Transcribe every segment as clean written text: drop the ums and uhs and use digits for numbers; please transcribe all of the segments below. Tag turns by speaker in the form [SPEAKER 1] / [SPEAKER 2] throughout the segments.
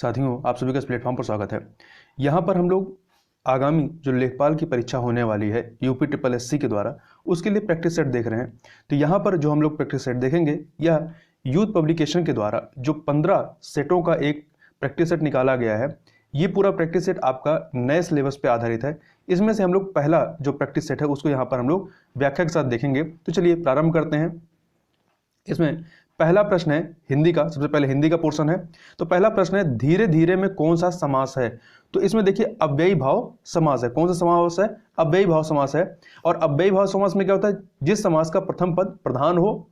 [SPEAKER 1] साथियों, आप सभी का इस प्लेटफॉर्म पर स्वागत है। यहाँ पर हम लोग आगामी जो लेखपाल की परीक्षा होने वाली है यूपी ट्रिपल एससी के द्वारा, उसके लिए प्रैक्टिस सेट देख रहे हैं। तो यहाँ पर जो हम लोग प्रैक्टिस सेट देखेंगे, यह यूथ पब्लिकेशन के द्वारा जो 15 सेटों का एक प्रैक्टिस सेट निकाला गया है। ये पूरा प्रैक्टिस सेट आपका नए सिलेबस पे आधारित है। इसमें से हम लोग पहला जो प्रैक्टिस सेट है उसको यहाँ पर हम लोग व्याख्या के साथ देखेंगे। तो चलिए प्रारंभ करते हैं। इसमें पहला प्रश्न है हिंदी का। सबसे पहले हिंदी का पोर्शन है। तो पहला प्रश्न है, धीरे धीरे में कौन सा समास है? तो इसमें देखिए अव्ययी भाव समास है। कौन सा समास है? अव्ययी भाव समास है। और अव्ययी भाव समास में क्या होता है? जिस समास का प्रथम पद प्रधान हो,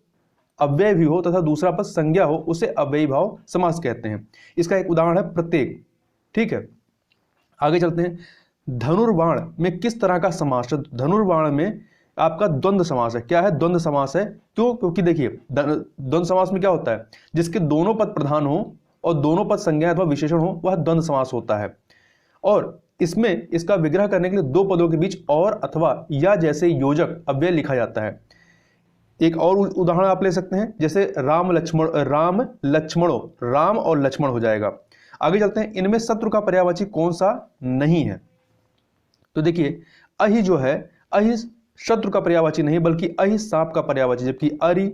[SPEAKER 1] अव्यय भी हो तथा दूसरा पद संज्ञा हो, उसे अव्ययी भाव समास कहते हैं। इसका एक उदाहरण है प्रत्येक। ठीक है, आगे चलते हैं। धनुर्वाण में किस तरह का समास है? धनुर्वाण में आपका द्वंद्व समास है। क्या है? द्वंद्व समास है। क्यों? क्योंकि देखिए द्वंद्व समास में क्या होता है? जिसके दोनों पद प्रधान हो और दोनों पद संज्ञा अथवा विशेषण हो, वह द्वंद्व समास होता है। और इसमें इसका विग्रह करने के लिए दो पदों के बीच और अथवा या जैसे योजक अव्यय लिखा जाता है। एक और उदाहरण आप ले सकते हैं, जैसे राम लक्ष्मणो, राम और लक्ष्मण हो जाएगा। आगे चलते हैं। इनमें शत्रु का पर्यायवाची कौन सा नहीं है? तो देखिए अहि जो है, अहि शत्रु का पर्यायवाची नहीं बल्कि अहि सांप का पर्यायवाची, जबकि अरि,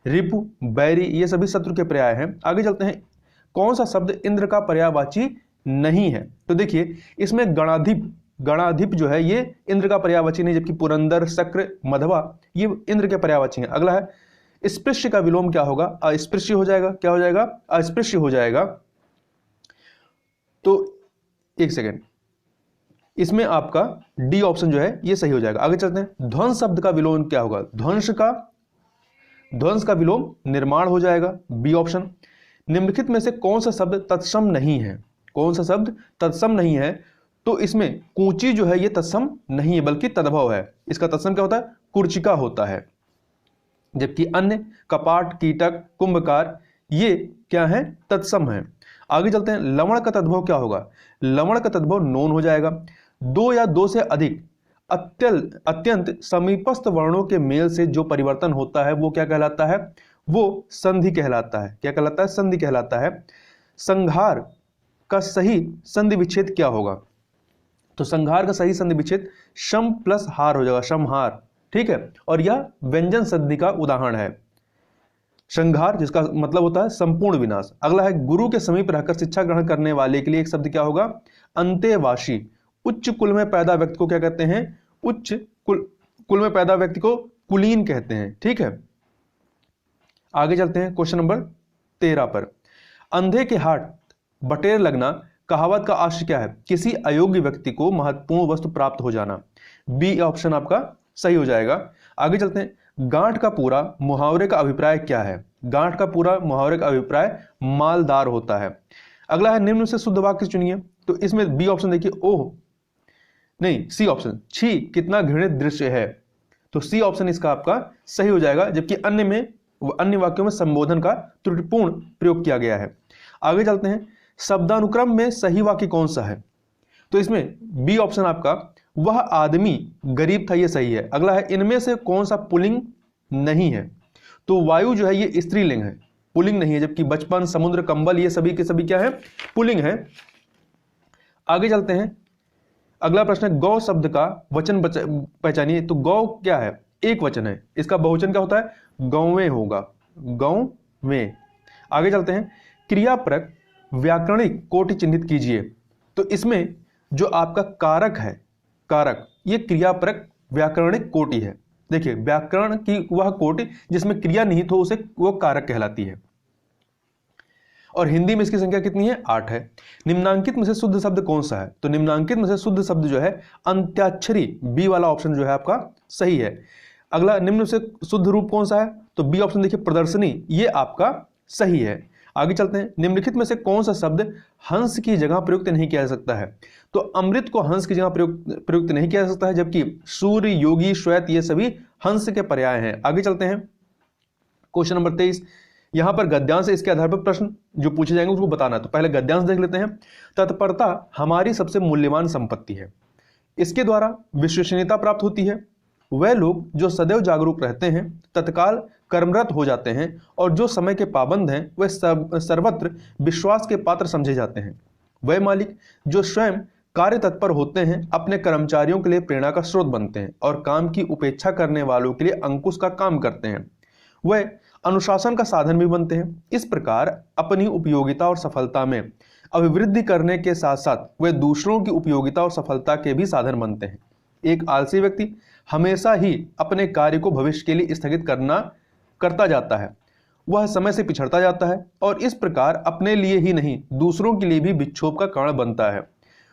[SPEAKER 1] रिपु, बैरी ये सभी शत्रु के पर्याय हैं। आगे चलते हैं। कौन सा शब्द इंद्र का पर्यायवाची नहीं है? तो देखिए इसमें गणाधिप जो है ये इंद्र का पर्यायवाची नहीं, जबकि पुरंदर, शक्र, मधवा ये इंद्र के पर्यायवाची हैं। अगला है स्पृश्य का विलोम क्या होगा? अस्पृश्य हो जाएगा। क्या हो जाएगा? अस्पृश्य हो जाएगा। तो एक सेकेंड, इसमें आपका डी ऑप्शन जो है ये सही हो जाएगा। आगे चलते हैं। ध्वंस शब्द का विलोम क्या होगा? ध्वंस का विलोम निर्माण हो जाएगा, बी ऑप्शन। निम्नलिखित में से कौन सा शब्द तत्सम नहीं है? कौन सा शब्द तत्सम नहीं है? तो इसमें कूची जो है ये तत्सम नहीं है बल्कि तद्भव है। इसका तत्सम क्या होता है? कुर्चिका होता है। जबकि अन्य कपाट, कीटक, कुंभकार ये क्या है? तत्सम है। आगे चलते हैं। लवण का तद्भव क्या होगा? लवण का तद्भव नोन हो जाएगा। दो या दो से अधिक अत्यंत समीपस्थ वर्णों के मेल से जो परिवर्तन होता है वो क्या कहलाता है? वो संधि कहलाता है। क्या कहलाता है? संधि कहलाता है। संघार का सही संधि विच्छेद क्या होगा? तो संघार का सही संधि विच्छेद शम प्लस हार हो जाएगा, समहार। ठीक है, और यह व्यंजन संधि का उदाहरण है। संघार जिसका मतलब होता है संपूर्ण विनाश। अगला है, गुरु के समीप रहकर शिक्षा ग्रहण करने वाले के लिए एक शब्द क्या होगा? अंतेवासी। उच्च कुल में पैदा व्यक्ति को क्या कहते हैं? उच्च कुल में पैदा व्यक्ति को कुलीन कहते हैं। ठीक है, आगे चलते हैं क्वेश्चन नंबर 13 पर। अंधे के हाथ बटेर लगना कहावत का आशय क्या है? किसी अयोग्य व्यक्ति को महत्वपूर्ण वस्तु प्राप्त हो जाना, बी ऑप्शन आपका सही हो जाएगा। आगे चलते हैं। गांठ का पूरा मुहावरे का अभिप्राय क्या है? गांठ का पूरा मुहावरे का अभिप्राय मालदार होता है। अगला है, निम्न से शुद्ध वाक्य चुनिए। तो इसमें बी ऑप्शन देखिए, ओह नहीं, सी ऑप्शन, छी कितना घृणित दृश्य है। तो सी ऑप्शन इसका आपका सही हो जाएगा। जबकि अन्य वाक्यों में संबोधन का त्रुटिपूर्ण प्रयोग किया गया है। आगे चलते हैं। शब्दानुक्रम में सही वाक्य कौन सा है? तो इसमें बी ऑप्शन आपका वह आदमी गरीब था, ये सही है। अगला है, इनमें से कौन सा पुल्लिंग नहीं है? तो वायु जो है ये स्त्रीलिंग है, पुल्लिंग नहीं है। जबकि बचपन, समुद्र, कंबल ये सभी के सभी क्या है? पुल्लिंग है। आगे चलते हैं। अगला प्रश्न है, गौ शब्द का वचन पहचानिए। तो गौ क्या है? एक वचन है। इसका बहुवचन क्या होता है? गौवें होगा, गौवें। आगे चलते हैं। क्रियापरक व्याकरणिक कोटि चिन्हित कीजिए। तो इसमें जो आपका कारक है, कारक ये क्रियापरक व्याकरणिक कोटि है। देखिए व्याकरण की वह कोटि जिसमें क्रिया निहित हो उसे वो कारक कहलाती है। और हिंदी में इसकी संख्या कितनी है? 8 है। निम्नांकित में से शुद्ध शब्द कौन सा है? तो निम्नांकित में से शुद्ध शब्द जो है अंत्याक्षरी, बी वाला ऑप्शन जो है आपका सही है। अगला, निम्न से शुद्ध रूप कौन सा है? तो बी ऑप्शन देखिए प्रदर्शनी, ये आपका सही है। आगे चलते हैं। निम्नलिखित में से कौन सा शब्द हंस की जगह प्रयुक्त नहीं किया जा सकता है? तो अमृत को हंस की जगह प्रयुक्त नहीं किया जा सकता है, जबकि सूर्य, योगी, श्वेत ये सभी हंस के पर्याय हैं। आगे चलते हैं। Question number 23। यहां पर गद्यांश इसके आधार पर प्रश्न जो पूछे जाएंगे उसको बताना है। तो पहले गद्यांश देख लेते हैं। तत्परता हमारी सबसे मूल्यवान संपत्ति है। इसके द्वारा विश्वसनीयता प्राप्त होती है। वह लोग जो सदैव जागरूक रहते हैं, तत्काल कर्मरत हो जाते हैं और जो समय के पाबंद हैं वे सर्वत्र विश्वास के पात्र समझे जाते हैं। वह मालिक जो स्वयं कार्य तत्पर होते हैं अपने कर्मचारियों के लिए प्रेरणा का स्रोत बनते हैं और काम की उपेक्षा करने वालों के लिए अंकुश का काम करते हैं। वह अनुशासन का साधन भी बनते हैं। इस प्रकार अपनी उपयोगिता और सफलता में अभिवृद्धि करने के साथ साथ वे दूसरों की उपयोगिता और सफलता के भी साधन बनते हैं। एक आलसी व्यक्ति हमेशा ही अपने कार्य को भविष्य के लिए स्थगित करता जाता है। वह समय से पिछड़ता जाता है और इस प्रकार अपने लिए ही नहीं दूसरों के लिए भी विक्षोभ का कारण बनता है।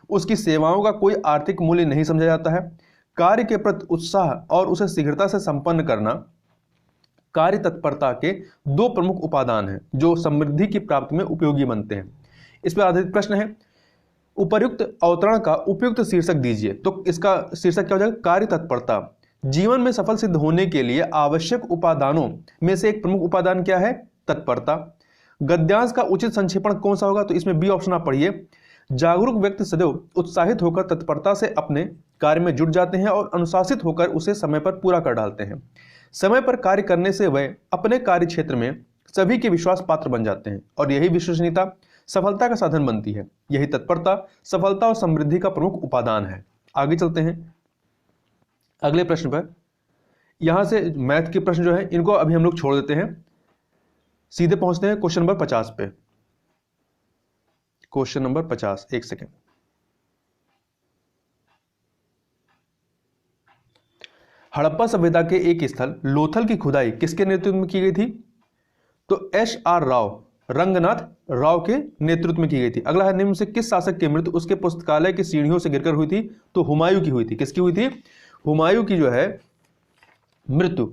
[SPEAKER 1] उसकी सेवाओं का कोई आर्थिक मूल्य नहीं समझा जाता है। कार्य के प्रति उत्साह और उसे शीघ्रता से संपन्न करना कार्य तत्परता के दो प्रमुख उपादान हैं जो समृद्धि की प्राप्ति में उपयोगी बनते हैं। इस पर आधारित प्रश्न है, उपर्युक्त अवतरण का उपयुक्त शीर्षक दीजिए। तो इसका शीर्षक क्या हो जाएगा? कार्य तत्परता। जीवन में सफल सिद्ध होने के लिए आवश्यक उपादानों में से एक प्रमुख उपादान क्या है? तत्परता। गद्यांश का उचित संक्षेपण कौन सा होगा? तो इसमें बी ऑप्शन आप पढ़िए। जागरूक व्यक्ति सदैव उत्साहित होकर तत्परता से अपने कार्य में जुट जाते हैं और अनुशासित होकर उसे समय पर पूरा कर डालते हैं। समय पर कार्य करने से वह अपने कार्य क्षेत्र में सभी के विश्वास पात्र बन जाते हैं और यही विश्वसनीयता सफलता का साधन बनती है। यही तत्परता सफलता और समृद्धि का प्रमुख उपादान है। आगे चलते हैं अगले प्रश्न पर। यहां से मैथ के प्रश्न जो है इनको अभी हम लोग छोड़ देते हैं, सीधे पहुंचते हैं क्वेश्चन नंबर 50 पे। क्वेश्चन नंबर 50, एक सेकेंड। हड़प्पा सभ्यता के एक स्थल लोथल की खुदाई किसके नेतृत्व में की गई थी? तो एस.आर. राव, रंगनाथ राव के नेतृत्व में की गई थी। अगला है, निम्न से किस शासक की मृत्यु उसके पुस्तकालय की सीढ़ियों से गिरकर हुई थी? तो हुमायूं की हुई थी। किसकी हुई थी? हुमायूं की जो है मृत्यु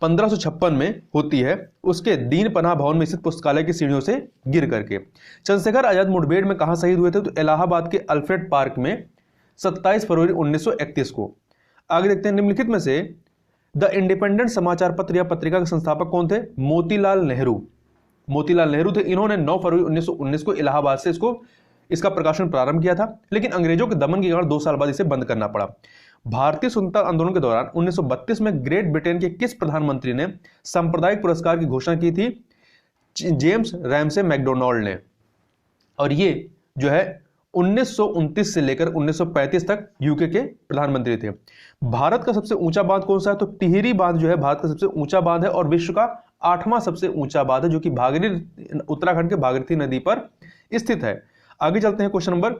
[SPEAKER 1] 1556 में होती है, उसके दीन पनाह भवन में स्थित पुस्तकालय की सीढ़ियों से गिर करके। चंद्रशेखर आजाद मुठभेड़ में कहां शहीद हुए थे? तो इलाहाबाद के अल्फ्रेड पार्क में 27 फरवरी 1931 को। आगे देखते हैं, निम्नलिखित में से द इंडिपेंडेंट समाचार पत्र या पत्रिका के संस्थापक कौन थे? मोतीलाल नेहरू। मोतीलाल नेहरू थे। इन्होंने 9 फरवरी 1919 को इलाहाबाद से इसका प्रकाशन प्रारंभ किया था, लेकिन अंग्रेजों के दमन के कारण 2 साल बाद इसे बंद करना पड़ा। भारतीय स्वतंत्रता आंदोलन के दौरान 1932 में ग्रेट ब्रिटेन के किस प्रधानमंत्री ने सांप्रदायिक पुरस्कार की घोषणा की थी? जेम्स रैमसे मैकडोनाल्ड ने। और ये जो है 1929 से लेकर 1935 तक यूके के प्रधानमंत्री थे। भारत का सबसे ऊंचा बांध कौन सा है? तो टिहरी बांध जो है भारत का सबसे ऊंचा बांध है और विश्व का 8वां सबसे ऊंचा बांध है, जो कि उत्तराखंड के भागीरथी नदी पर स्थित है। आगे चलते हैं क्वेश्चन नंबर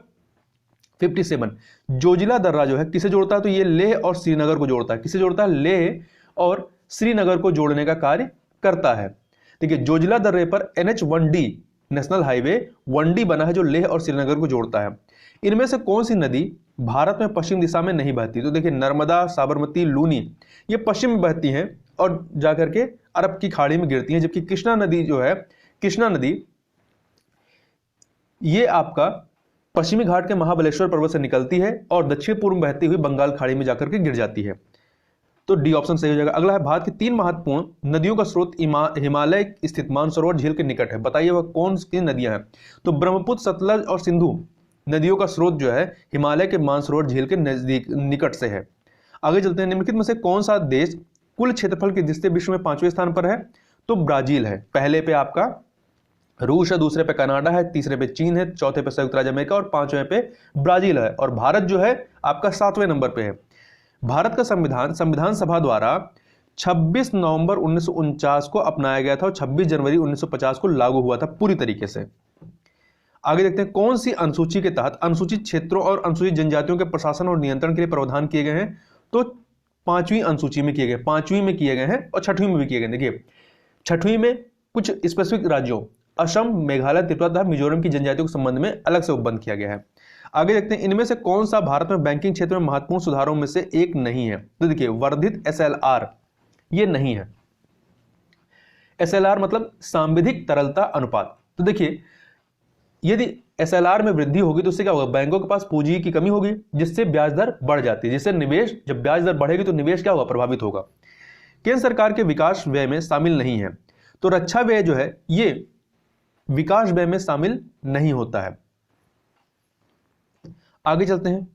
[SPEAKER 1] 57। जोजिला दर्रा जो है किसे जोड़ता है? तो ये लेह और श्रीनगर को जोड़ता है। किसे जोड़ता है? लेह और श्रीनगर को जोड़ने का कार्य करता है। देखिए, जोजिला दर्रे पर NH1D नेशनल हाईवे 1D बना है जो लेह और श्रीनगर को जोड़ता है। इनमें से कौन सी नदी भारत में पश्चिम दिशा में नहीं बहती? तो देखिए, नर्मदा, साबरमती, लूनी ये पश्चिम में बहती हैं और जाकर के अरब की खाड़ी में गिरती हैं, जबकि कृष्णा नदी जो है, कृष्णा नदी ये आपका पश्चिमी घाट के महाबलेश्वर पर्वत से निकलती है और दक्षिण पूर्व बहती हुई बंगाल खाड़ी में जाकर के गिर जाती है। तो डी ऑप्शन सही हो जाएगा। अगला है, भारत की 3 महत्वपूर्ण नदियों का स्रोत हिमालय स्थित मानसरोवर झील के निकट है। बताइए वह कौन सी नदियां हैं? तो ब्रह्मपुत्र, सतलज और सिंधु नदियों का स्रोत जो है हिमालय के मानसरोवर झील के निकट से है। आगे चलते हैं, निम्नलिखित में से कौन सा देश कुल क्षेत्रफल की दृष्टि से विश्व में 5वें स्थान पर है? तो ब्राजील है। पहले पे आपका रूस है, दूसरे पे कनाडा है, तीसरे पे चीन है, चौथे पे संयुक्त राज्य अमेरिका और 5वें पे ब्राजील है। और भारत जो है आपका 7वें नंबर पे है। भारत का संविधान सभा द्वारा 26 नवंबर 1949 को अपनाया गया था और 26 जनवरी 1950 को लागू हुआ था पूरी तरीके से। आगे देखते हैं, कौन सी अनुसूची के तहत अनुसूचित क्षेत्रों और अनुसूचित जनजातियों के प्रशासन और नियंत्रण के लिए प्रावधान किए गए हैं? तो 5वीं अनुसूची में किए गए, 5वीं में किए गए हैं और 6वीं में भी किए गए। देखिए, 6वीं में कुछ स्पेसिफिक राज्यों असम, मेघालय, त्रिपुरा तथा मिजोरम की जनजातियों के संबंध में अलग से उपबंध किया गया है। आगे देखते हैं, इनमें से कौन सा भारत में बैंकिंग क्षेत्र में महत्वपूर्ण सुधारों में से एक नहीं है? तो देखिए, वर्धित SLR ये नहीं है। SLR मतलब सांविधिक तरलता अनुपात। तो देखिए, यदि SLR में वृद्धि होगी तो उससे क्या होगा? बैंकों के पास पूंजी की कमी होगी, जिससे ब्याज दर बढ़ जाती है, जिससे निवेश, जब ब्याज दर बढ़ेगी तो निवेश क्या होगा? प्रभावित होगा। केंद्र सरकार के विकास व्यय में शामिल नहीं है। तो रक्षा व्यय जो है ये विकास व्यय में शामिल नहीं होता है। आगे चलते हैं,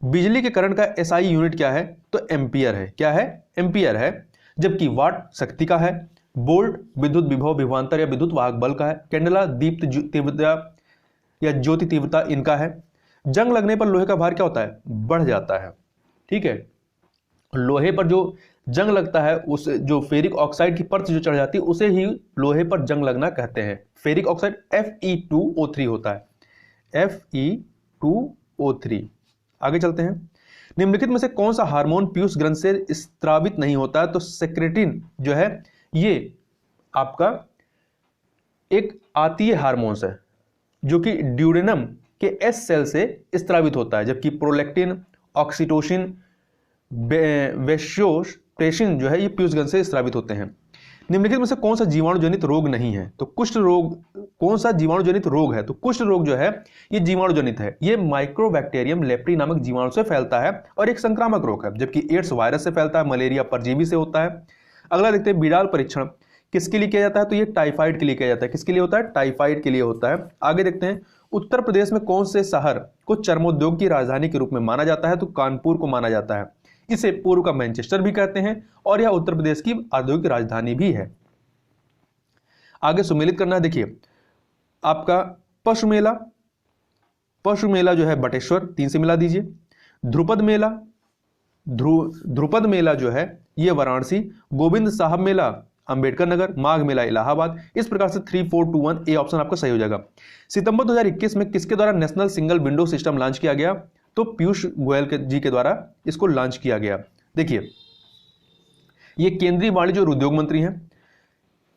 [SPEAKER 1] बिजली के करंट का SI यूनिट क्या है? तो एम्पियर है। क्या है? एम्पियर है। जबकि वाट शक्ति का है बोल्ट विद्युत विभव विभवांतर या विद्युत वाहक बल का है। कैंडेला दीप्त तीव्रता या ज्योति तीव्रता इनका है। जंग लगने पर लोहे का भार क्या होता है, बढ़ जाता है। ठीक है, लोहे पर जो जंग लगता है, उस जो फेरिक ऑक्साइड की परत जो चढ़ जाती है उसे ही लोहे पर जंग लगना कहते हैं। फेरिक ऑक्साइड Fe2O3 होता है, Fe2O3। आगे चलते हैं। निम्नलिखित में से कौन सा हार्मोन पीयूष ग्रंथि से स्त्रावित नहीं होता है? तो सेक्रेटिन जो है ये आपका एक आतीय हार्मोन है जो कि ड्यूडेनम के एस सेल से स्त्रावित होता है, जबकि प्रोलैक्टिन, ऑक्सीटोसिन, वेसोप्रेसिन जो है ये पीयूष ग्रंथि से स्त्रावित होते हैं। निम्नलिखित में से कौन सा जीवाणुजनित रोग नहीं है? तो कुष्ठ रोग। कौन सा जीवाणुजनित रोग है? तो कुष्ठ रोग जो है ये जीवाणुजनित है। ये माइक्रोबैक्टीरियम लेप्री नामक जीवाणु से फैलता है और एक संक्रामक रोग है, जबकि एड्स वायरस से फैलता है, मलेरिया परजीवी से होता है। अगला देखते हैं, बिडाल परीक्षण किसके लिए किया जाता है? तो ये टाइफाइड के लिए किया जाता है। किसके लिए होता है? टाइफाइड के लिए होता है। आगे देखते हैं, उत्तर प्रदेश में कौन से शहर को चर्मोद्योग की राजधानी के रूप में माना जाता है? तो कानपुर को माना जाता है। इसे पूर्व का मैनचेस्टर भी कहते हैं और यह उत्तर प्रदेश की औद्योगिक राजधानी भी है। आगे सुमेलित करना है। देखिए आपका पशु मेला, पशु मेला जो है बटेश्वर 3 से मिला दीजिए। ध्रुपद मेला, ध्रुपद मेला जो है ये वाराणसी। गोविंद साहब मेला अंबेडकर नगर। माघ मेला इलाहाबाद। इस प्रकार से 3, 4, 2, 1 ए ऑप्शन आपका सही हो जाएगा। सितंबर 2021 में किसके द्वारा national single window system launch किया गया? तो पीयूष गोयल जी के द्वारा इसको लॉन्च किया गया। देखिए ये केंद्रीय वाणिज्य और उद्योग मंत्री हैं।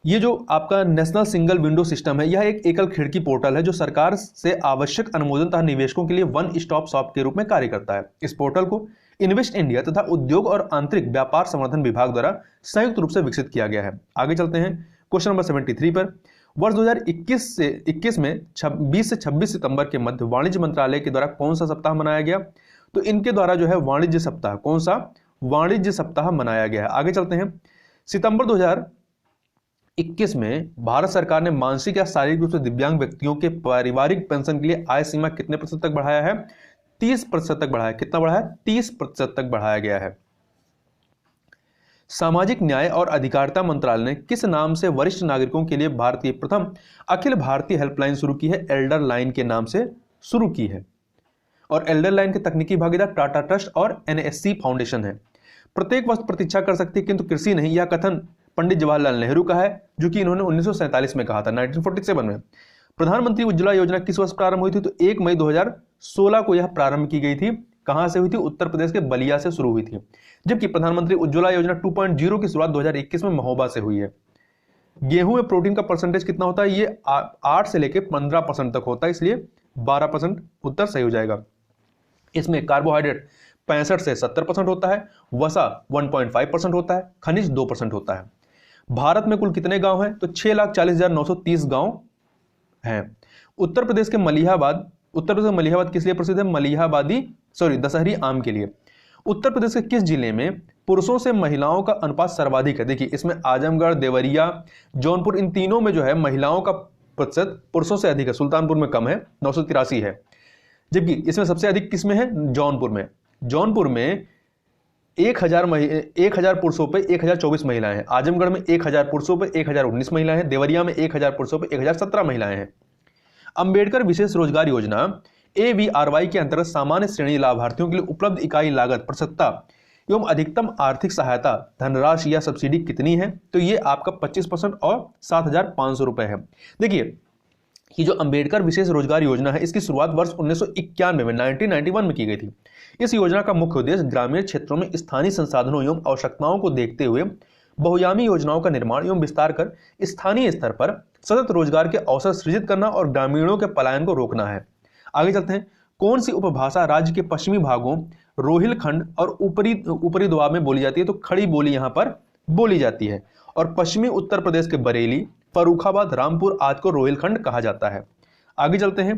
[SPEAKER 1] ये जो आपका नेशनल सिंगल विंडो सिस्टम है यह एक एकल खिड़की पोर्टल है जो सरकार से आवश्यक अनुमोदन तथा निवेशकों के लिए वन स्टॉप शॉप के रूप में कार्य करता है। इस पोर्टल को इन्वेस्ट इंडिया तथा उद्योग और आंतरिक व्यापार संवर्धन विभाग द्वारा संयुक्त रूप से विकसित किया गया है। आगे चलते हैं क्वेश्चन नंबर 73 पर। वर्ष 2021 में 20 से 26 सितंबर के मध्य वाणिज्य मंत्रालय के द्वारा कौन सा सप्ताह मनाया गया? तो इनके द्वारा जो है वाणिज्य सप्ताह, कौन सा? वाणिज्य सप्ताह मनाया गया है। आगे चलते हैं, सितंबर 2021 में भारत सरकार ने मानसिक या शारीरिक रूप से दिव्यांग व्यक्तियों के पारिवारिक पेंशन के लिए आय सीमा कितने प्रतिशत तक बढ़ाया है? 30% तक बढ़ाया। कितना बढ़ाया? 30% तक बढ़ाया गया है। सामाजिक न्याय और अधिकारिता मंत्रालय ने किस नाम से वरिष्ठ नागरिकों के लिए भारत की प्रथम अखिल भारतीय हेल्पलाइन शुरू की है? एल्डर लाइन के नाम से शुरू की है। और एल्डर लाइन के तकनीकी भागीदार टाटा ट्रस्ट और NSC फाउंडेशन है। प्रत्येक वस्तु प्रतीक्षा कर सकती है किंतु कृषि नहीं, यह कथन पंडित जवाहरलाल नेहरू का है जो कि इन्होंने 1947 में कहा था, 1947 में। प्रधानमंत्री उज्ज्वला योजना किस वर्ष प्रारंभ हुई थी? तो 1 मई 2016 को यह प्रारंभ की गई थी। कहां से हुई थी? उत्तर प्रदेश के बलिया से शुरू हुई थी। जबकि प्रधानमंत्री उज्ज्वला योजना 2.0 की शुरुआत 2021 में महोबा से हुई है। गेहूं में प्रोटीन का परसेंटेज कितना होता है? ये 8 से लेकर 15% तक होता है, इसलिए 12% उत्तर सही हो जाएगा। इसमें कार्बोहाइड्रेट 65 से 70% होता है, वसा 1.5% होता है, खनिज 2% होता है। भारत में कुल कितने गांव हैं? तो 6,40,930 गांव हैं। उत्तर प्रदेश के मलिहाबाद किस लिए प्रसिद्ध है? दशहरी आम के लिए। उत्तर प्रदेश के किस जिले में पुरुषों से महिलाओं का अनुपात सर्वाधिक है? देखिए इसमें आजमगढ़, देवरिया, जौनपुर, इन तीनों में जो है महिलाओं का प्रतिशत पुरुषों से अधिक है। सुल्तानपुर में कम है, 983 है। जबकि इसमें सबसे अधिक किसमें है? जौनपुर में। जौनपुर में 1000 पुरुषों पे 1024 महिलाएं हैं। आजमगढ़ में 1000 पुरुषों पे 1019 महिलाएं हैं। देवरिया में 1000 पुरुषों पे 1017 महिलाएं हैं। अंबेडकर विशेष रोजगार योजना AVRY के अंतर्गत सामान्य श्रेणी लाभार्थियों के लिए उपलब्ध इकाई लागत, प्रसक्ता एवं अधिकतम आर्थिक सहायता धनराशि या सब्सिडी कितनी है? तो ये आपका 25% और 7,500 रुपए है। देखिए ये जो अंबेडकर विशेष रोजगार योजना है इसकी शुरुआत वर्ष 1991 में 1991 में की गई थी। इस योजना का मुख्य उद्देश्य ग्रामीण क्षेत्रों में स्थानीय संसाधनों एवं आवश्यकताओं को देखते हुए बहुआयामी योजनाओं का निर्माण एवं विस्तार कर स्थानीय स्तर पर सतत रोजगार के अवसर सृजित करना और ग्रामीणों के पलायन को रोकना है। आगे चलते हैं, कौन सी उपभाषा राज्य के पश्चिमी भागों रोहिलखंड और ऊपरी दोआब में बोली जाती है? तो खड़ी बोली यहां पर बोली जाती है। और पश्चिमी उत्तर प्रदेश के बरेली, फर्रुखाबाद, रामपुर आदि को रोहिलखंड कहा जाता है। आगे चलते हैं,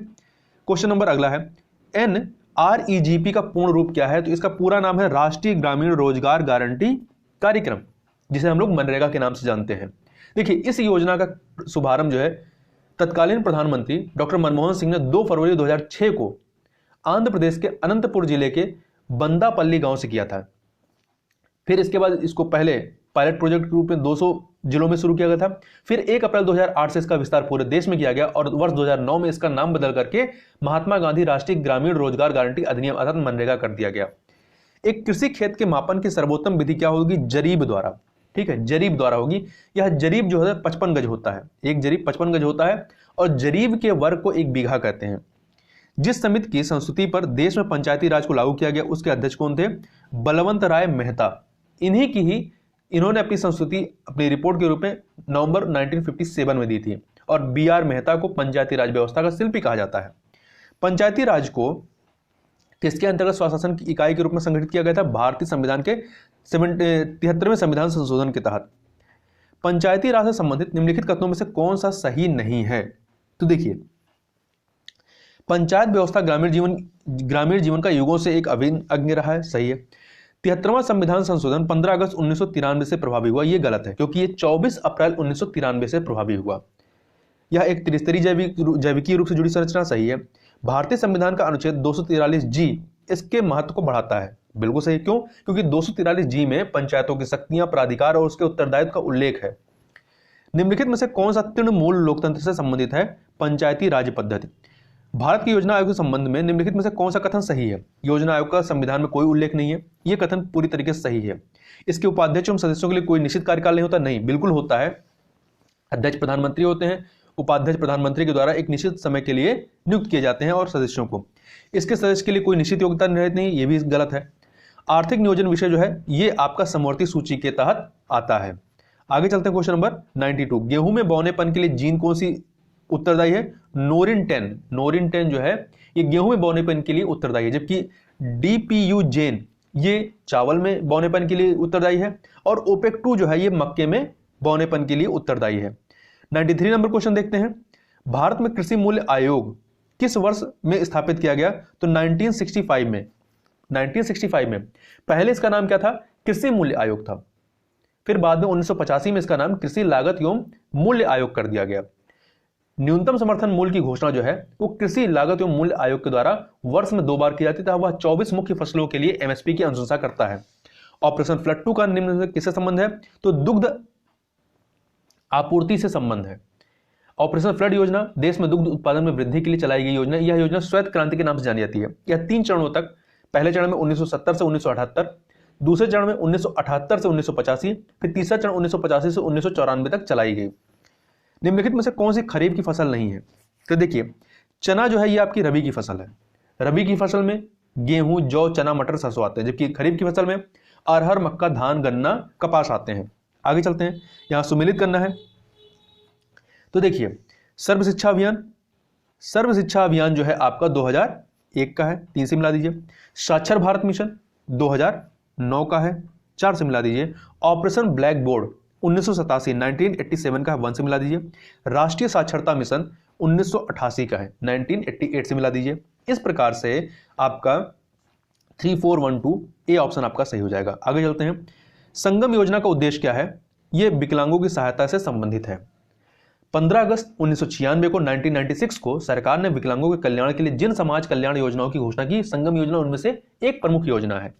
[SPEAKER 1] क्वेश्चन नंबर अगला है, NREGP का पूर्ण रूप क्या है? तो इसका पूरा नाम है राष्ट्रीय ग्रामीण रोजगार गारंटी कार्यक्रम, जिसे हम लोग मनरेगा के नाम से जानते हैं। देखिए इस योजना का शुभारंभ जो है तत्कालीन प्रधानमंत्री डॉक्टर मनमोहन सिंह ने 2 फरवरी 2006 को आंध्र प्रदेश के अनंतपुर जिले के बंदापल्ली गांव से किया था। फिर इसके बाद इसको पहले पायलट प्रोजेक्ट के रूप में 200 जिलों में शुरू किया गया था। फिर 1 अप्रैल 2008 से इसका विस्तार पूरे देश में किया गया और वर्ष 2009 में इसका नाम बदल करके महात्मा गांधी राष्ट्रीय ग्रामीण रोजगार गारंटी अधिनियम अर्थात मनरेगा कर दिया गया। एक कृषि खेत के मापन की सर्वोत्तम विधि क्या होगी? जरीब द्वारा। ठीक है, जरीब द्वारा होगी। यह जरीब जो है 55 गज होता है, एक जरीब 55 गज होता है और जरीब के वर्ग को एक बीघा कहते हैं। जिस समिति की संस्तुति पर देश में पंचायती राज को लागू किया गया उसके अध्यक्ष कौन थे? बलवंत राय मेहता। इन्हीं की ही इन्होंने अपनी संस्तुति अपनी रिपोर्ट के रूप में नवंबर 1957 में दी थी और BR मेहता को पंचायती राज व्यवस्था का शिल्पी कहा जाता है। पंचायती राज को किसके अंतर्गत स्वशासन की इकाई के रूप में संगठित किया गया था? भारतीय संविधान के 73वें संविधान संशोधन के तहत। पंचायती राज से संबंधित निम्नलिखित कथनों में से कौन सा सही नहीं है? तो देखिए, पंचायत व्यवस्था ग्रामीण जीवन का युगों से एक अभिन्न अंग रहा है, सही है। 73वां संविधान संशोधन 15 अगस्त 1993 से प्रभावी हुआ, यह गलत है क्योंकि यह 24 अप्रैल 1993 से प्रभावी हुआ। यह एक त्रिस्तरीय जैविकीय रूप से जुड़ी संरचना, सही है। भारतीय संविधान का अनुच्छेद 243G इसके महत्व को बढ़ाता है, बिल्कुल सही। क्यों? क्योंकि 243G में पंचायतों की शक्तियां, प्राधिकार और उसके उत्तरदायित्व का उल्लेख है। निम्नलिखित में से कौन सा तृणमूल लोकतंत्र से संबंधित है? पंचायती राज पद्धति। भारत की योजना आयोग के संबंध में निम्नलिखित में से कौन सा कथन सही है? योजना आयोग का संविधान में कोई उल्लेख नहीं है, यह कथन पूरी तरीके से सही है। इसके उपाध्यक्ष एवं सदस्यों के लिए कोई निश्चित कार्यकाल नहीं होता, नहीं, बिल्कुल होता है। अध्यक्ष प्रधानमंत्री होते हैं, उपाध्यक्ष प्रधानमंत्री के द्वारा एक निश्चित समय के लिए नियुक्त किए जाते हैं और सदस्यों को, इसके सदस्य के लिए कोई निश्चित योग्यता निर्धारित नहीं, ये भी गलत है। आर्थिक नियोजन विषय जो है ये आपका समवर्ती सूची के तहत आता है। आगे चलते हैं क्वेश्चन नंबर 92। गेहूं में बौनेपन के लिए जीन कौन सी उत्तरदायी है? नोरिन 10। नोरिन 10 जो है ये गेहूं में बौनेपन के लिए उत्तरदायी है, जबकि DPU जेन ये चावल में बौनेपन के लिए उत्तरदायी है और OPEC2 जो है ये मक्के में बौनेपन के लिए उत्तरदायी है। 93 नंबर क्वेश्चन देखते हैं। भारत में कृषि मूल्य आयोग किस वर्ष में स्थापित किया गया? तो 1965 में। 1965 में। पहले इसका नाम क्या था? कृषि मूल्य आयोग था। फिर बाद में 1985 में इसका नाम कृषि लागत एवं मूल्य आयोग कर दिया गया। न्यूनतम समर्थन मूल्य की घोषणा जो है वो कृषि लागत एवं मूल्य आयोग के द्वारा वर्ष में 2 बार की जाती है। वह 24 मुख्य फसलों के लिए MSP की अनुशंसा करता है। ऑपरेशन फ्लड 2 का निम्न किससे संबंध है? तो दुग्ध आपूर्ति से संबंध है। ऑपरेशन फ्लड योजना देश में दुग्ध उत्पादन में वृद्धि के लिए चलाई गई योजना। यह योजना श्वेत क्रांति के नाम से जानी जाती है। यह 3 चरणों तक, पहले चरण में 1970 से 1978, दूसरे चरण में 1978 से 1985, फिर तीसरा चरण 1985 से 1994 तक चलाई गई। निम्नलिखित में से कौन सी खरीफ की फसल नहीं है? तो देखिए, चना जो है ये आपकी रबी की फसल है। रबी की फसल में गेहूं, जौ, चना, मटर, सरसों आते हैं, जबकि खरीफ की फसल में अरहर, मक्का, धान, गन्ना, कपास आते हैं। आगे चलते हैं, यहां सुमेलित करना है। तो देखिए, सर्व शिक्षा अभियान जो है आपका 2001 का है, 3 से मिला दीजिए। साक्षर भारत मिशन 2009 का है, 4 से मिला दीजिए। ऑपरेशन ब्लैक बोर्ड 1987 का है, 1 से मिला दीजिए। राष्ट्रीय साक्षरता मिशन 1988 का है, 1988 से मिला दीजिए। इस प्रकार से आपका 3412 ए ऑप्शन आपका सही हो जाएगा। आगे चलते हैं। संगम योजना का उद्देश्य क्या है? यह विकलांगों की सहायता से संबंधित है। 15 अगस्त 1996 को 1996 को सरकार ने विकलांगों के कल्याण के लिए जिन समाज कल्याण योजनाओं की घोषणा की, संगम योजना उनमें से एक प्रमुख योजना है।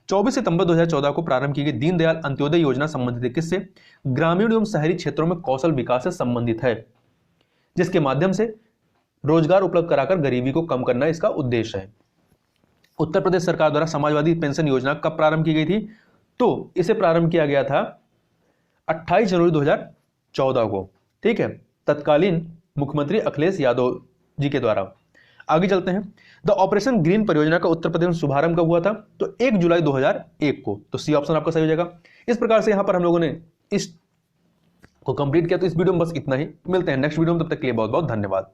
[SPEAKER 1] 24 सितंबर 2014 को प्रारंभ की गई दीनदयाल अंत्योदय योजना संबंधित है किससे? ग्रामीण एवं शहरी क्षेत्रों में कौशल विकास से संबंधित है, जिसके माध्यम से रोजगार उपलब्ध कराकर गरीबी को कम करना इसका उद्देश्य है। उत्तर प्रदेश सरकार द्वारा समाजवादी पेंशन योजना कब प्रारंभ की गई थी? तो इसे प्रारंभ किया गया था 28 जनवरी 2014 को, ठीक है, तत्कालीन मुख्यमंत्री अखिलेश यादव जी के द्वारा। आगे चलते हैं। द ऑपरेशन ग्रीन परियोजना का उत्तर प्रदेश में शुभारंभ कब हुआ था? तो 1 जुलाई 2001 को। तो सी ऑप्शन आपका सही हो जाएगा। इस प्रकार से यहां पर हम लोगों ने इस को कंप्लीट किया। तो इस वीडियो में बस इतना ही, मिलते हैं नेक्स्ट वीडियो में, तब तक के लिए बहुत बहुत धन्यवाद।